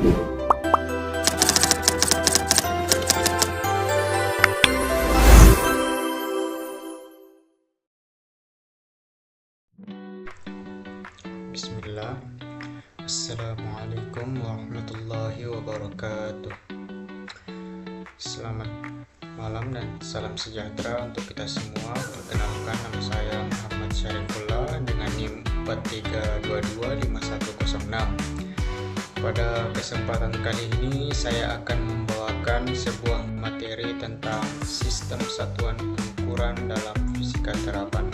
Bismillah. Assalamualaikum warahmatullahi wabarakatuh. Selamat malam dan salam sejahtera untuk kita semua. Perkenalkan, nama saya Muhammad Syarifullah dengan NIM 43225106. Pada kesempatan kali ini saya akan membawakan sebuah materi tentang sistem satuan pengukuran dalam fisika terapan.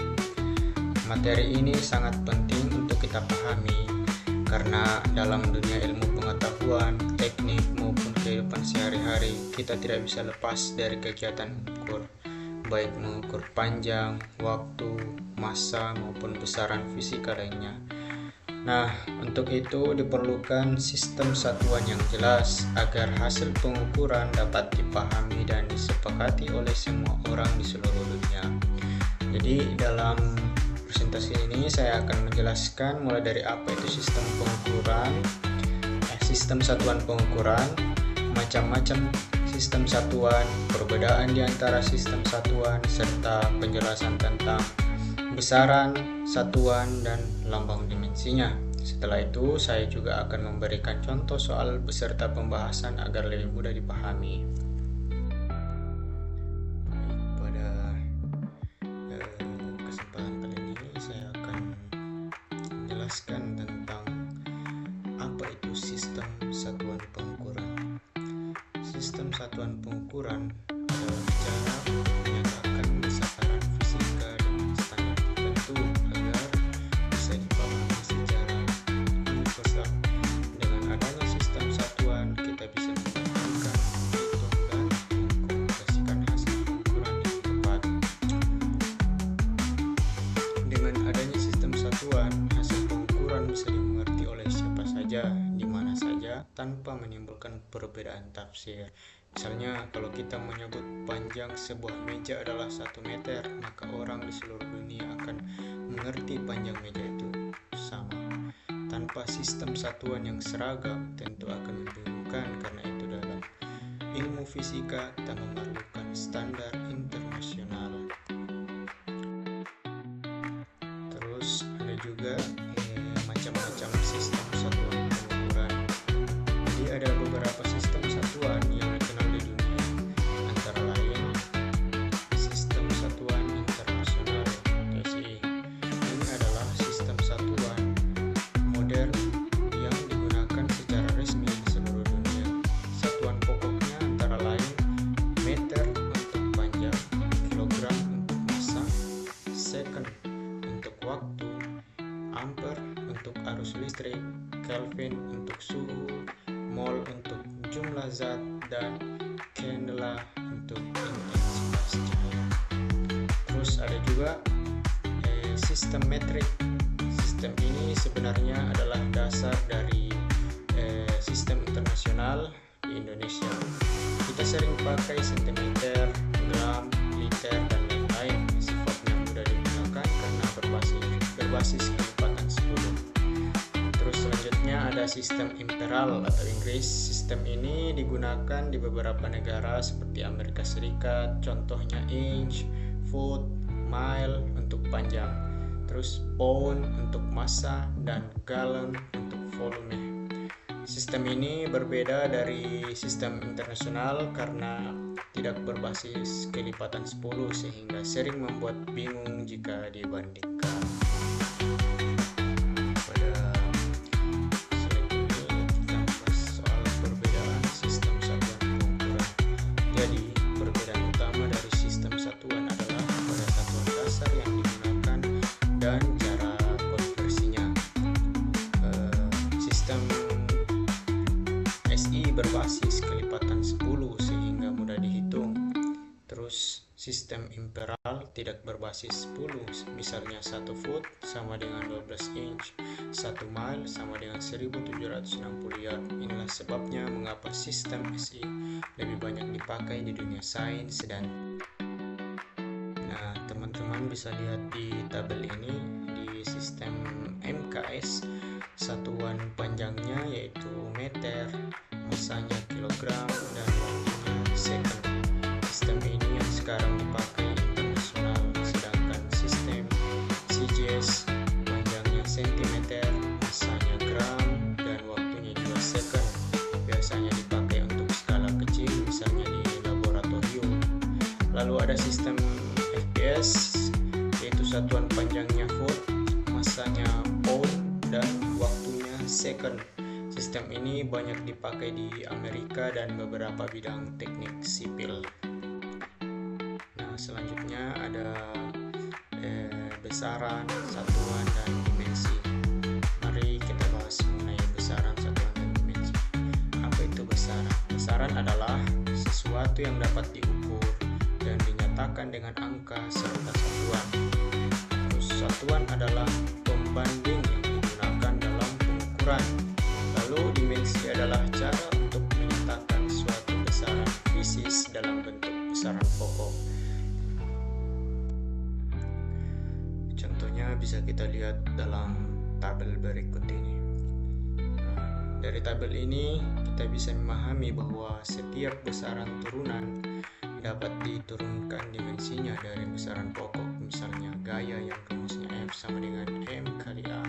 Materi ini sangat penting untuk kita pahami karena dalam dunia ilmu pengetahuan, teknik maupun kehidupan sehari-hari kita tidak bisa lepas dari kegiatan mengukur, baik mengukur panjang, waktu, massa maupun besaran fisika lainnya. Nah, untuk itu diperlukan sistem satuan yang jelas agar hasil pengukuran dapat dipahami dan disepakati oleh semua orang di seluruh dunia. Jadi dalam presentasi ini saya akan menjelaskan mulai dari apa itu sistem pengukuran, sistem satuan pengukuran, macam-macam sistem satuan, perbedaan di antara sistem satuan, serta penjelasan tentang besaran satuan dan lambang dimensinya. Setelah itu saya juga akan memberikan contoh soal beserta pembahasan agar lebih mudah dipahami. Jelaskan tentang apa itu sistem satuan pengukuran. Sistem satuan pengukuran adalah cara menyatakan besaran fisika dengan standar tertentu agar bisa dipahami secara universal. Dengan adanya sistem satuan, kita bisa menggunakan, menghitung, dan mengkomunikasikan hasil pengukuran yang tepat. Dengan adanya sistem satuan, hasil bisa dimengerti oleh siapa saja, di mana saja, tanpa menimbulkan perbedaan tafsir. Misalnya, kalau kita menyebut panjang sebuah meja adalah 1 meter, maka orang di seluruh dunia akan mengerti panjang meja itu sama. Tanpa sistem satuan yang seragam, tentu akan membingungkan, karena itu dalam ilmu fisika kita memerlukan standar internasional. Terus ada juga macam-macam sistem satuan pengukuran. Jadi ada beberapa sistem satuan yang dikenal di dunia, antara lain sistem satuan internasional (SI). Ini adalah sistem satuan modern yang digunakan secara resmi di seluruh dunia. Satuan pokoknya antara lain meter untuk panjang, kilogram untuk massa, second untuk waktu, ampere untuk arus listrik, Kelvin untuk suhu, mol untuk jumlah zat, dan candela untuk intensitas cahaya. Terus ada juga sistem metrik. Sistem ini sebenarnya adalah dasar dari sistem internasional di Indonesia. Kita sering pakai sentimeter, gram, liter, dan lain-lain. Sifatnya mudah digunakan karena berbasis kelipatan 10. Terus selanjutnya ada sistem imperal atau Inggris. Sistem ini digunakan di beberapa negara seperti Amerika Serikat, contohnya inch, foot, mile untuk panjang, terus pound untuk massa, dan gallon untuk volume. Sistem ini berbeda dari sistem internasional karena tidak berbasis kelipatan 10 sehingga sering membuat bingung jika dibandingkan. Berbasis kelipatan 10 sehingga mudah dihitung. Terus sistem imperal tidak berbasis 10, misalnya 1 foot sama dengan 12 inch, 1 mile sama dengan 1760 yard. Inilah sebabnya mengapa sistem SI lebih banyak dipakai di dunia sains dan teman-teman bisa lihat di tabel ini di sistem MKS satuan panjangnya yaitu meter, masanya kilogram, dan waktunya second. Sistem ini yang sekarang dipakai internasional, sedangkan sistem CGS panjangnya sentimeter, masanya gram, dan waktunya juga second. Biasanya dipakai untuk skala kecil, misalnya di laboratorium. Lalu ada sistem FPS, yaitu satuan panjangnya volt, masanya pound, dan waktunya second. Sistem ini banyak dipakai di Amerika dan beberapa bidang teknik sipil. Nah, selanjutnya ada besaran, satuan, dan dimensi. Mari kita bahas mengenai besaran, satuan, dan dimensi. Apa itu besaran? Besaran adalah sesuatu yang dapat diukur dan dinyatakan dengan angka serta satuan. Terus satuan adalah pembanding yang digunakan dalam pengukuran. Lalu dimensi adalah cara untuk menyatakan suatu besaran fisis dalam bentuk besaran pokok. Contohnya bisa kita lihat dalam tabel berikut ini. Dari tabel ini kita bisa memahami bahwa setiap besaran turunan dapat diturunkan dimensinya dari besaran pokok. Misalnya gaya yang rumusnya F sama dengan M kali A,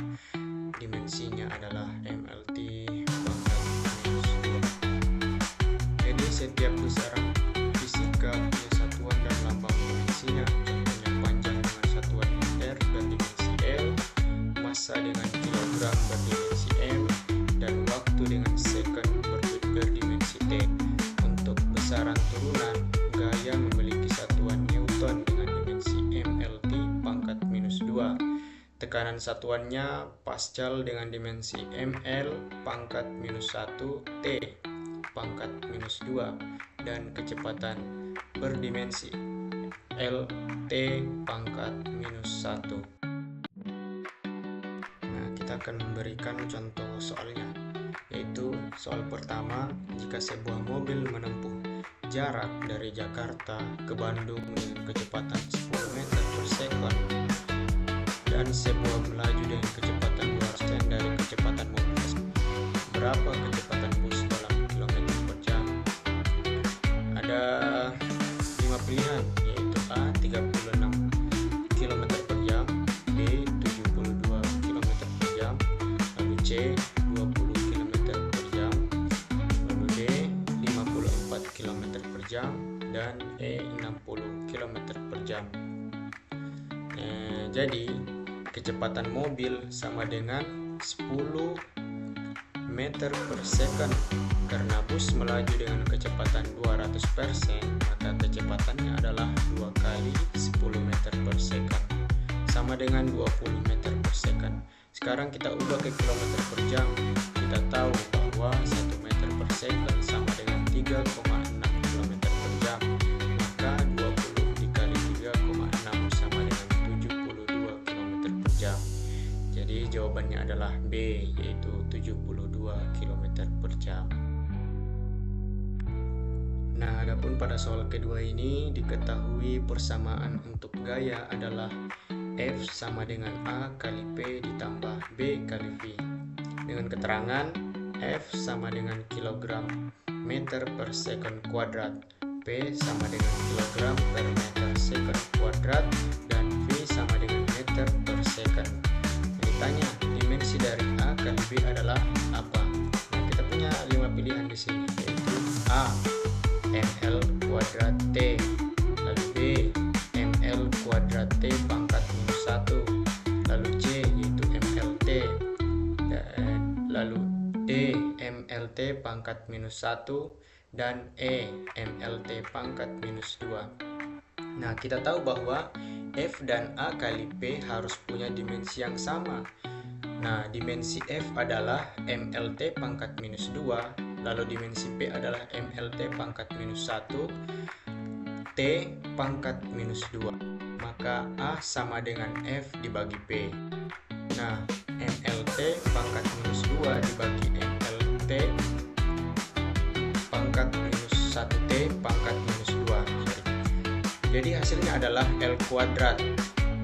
dimensinya adalah MLT pangkat minus 2. Jadi setiap besaran fisika punya satuan dan lambang dimensinya. Contohnya panjang dengan satuan meter berdimensi L, massa dengan kilogram berdimensi M, dan waktu dengan second berdimensi T. Untuk besaran turunan, gaya memiliki satuan Newton dengan dimensi MLT pangkat minus 2. Tekanan satuannya Pascal dengan dimensi ml pangkat minus 1 T pangkat minus 2, dan kecepatan berdimensi LT pangkat minus 1. Nah, kita akan memberikan contoh soalnya, yaitu soal pertama. Jika sebuah mobil menempuh jarak dari Jakarta ke Bandung dengan kecepatan 10 meter per second, dan sebuah melaju dengan kecepatan 2% dari kecepatan mobil tersebut, berapa kecepatan bus dalam kilometer per jam? Ada 5 pilihan, yaitu A 36 km per jam, B 72 km per jam, lalu C 20 km per jam, lalu D 54 km per jam, dan E 60 km per jam. Jadi kecepatan mobil sama dengan 10 meter per second. Karena bus melaju dengan kecepatan 200%, maka kecepatannya adalah 2 kali 10 meter per second, sama dengan 20 meter per second. Sekarang kita ubah ke kilometer per jam. Kita tahu bahwa 1 meter per second sama dengan 3,6 km per jam. Maka 20 dikali 3,6 sama dengan 72 km per jam. Jadi jawabannya adalah B, yaitu 72 km per jam. Nah, adapun pada soal kedua ini diketahui persamaan untuk gaya adalah F sama dengan A kali P ditambah B kali V. Dengan keterangan F sama dengan kilogram meter per second kuadrat, P sama dengan kilogram per meter second kuadrat, dan V sama dengan meter per second. Ditanya dimensi dari A kali B adalah apa? Nah, kita punya 5 pilihan di sini, yaitu A ml kuadrat T, lalu B ml kuadrat T pangkat minus 1, lalu C yaitu mlt, lalu D mlt pangkat minus 1, dan E mlt pangkat minus 2. Nah, kita tahu bahwa F dan A kali P harus punya dimensi yang sama. Nah, dimensi F adalah mlt pangkat minus 2, lalu dimensi P adalah mlt pangkat minus 1, T pangkat minus 2. Maka A sama dengan F dibagi P. Nah, mlt pangkat minus 2 dibagi mlt pangkat minus 1T pangkat minus 2. Jadi hasilnya adalah L kuadrat.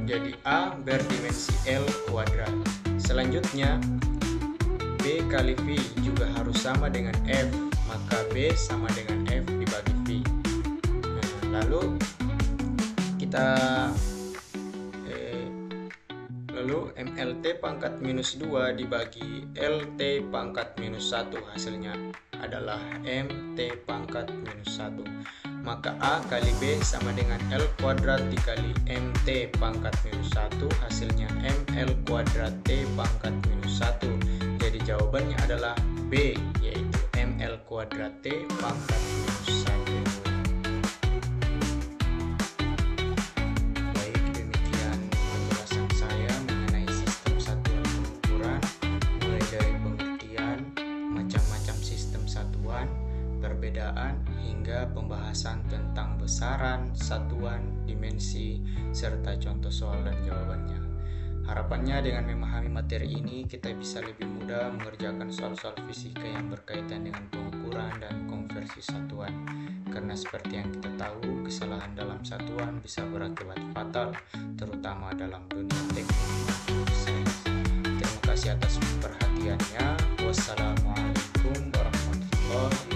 Jadi A berdimensi L kuadrat. Selanjutnya B kali V juga harus sama dengan F, maka B sama dengan F dibagi V. Nah, lalu kita MLT pangkat minus 2 dibagi LT pangkat minus 1, hasilnya adalah MT pangkat minus 1. Maka A kali B sama dengan L kuadrat dikali MT pangkat minus 1, hasilnya ML kuadrat T pangkat minus 1. Jadi jawabannya adalah B, yaitu ML kuadrat T pangkat minus 1. Baik, demikian penjelasan saya mengenai sistem satuan pengukuran, mulai dari pengertian, macam-macam sistem satuan, perbedaan, hingga pembahasan tentang besaran, satuan, dimensi, serta contoh soal dan jawabannya. Harapannya dengan memahami materi ini, kita bisa lebih mudah mengerjakan soal-soal fisika yang berkaitan dengan pengukuran dan konversi satuan. Karena seperti yang kita tahu, kesalahan dalam satuan bisa berakibat fatal, terutama dalam dunia teknik sains. Terima kasih atas perhatiannya. Wassalamualaikum warahmatullahi wabarakatuh.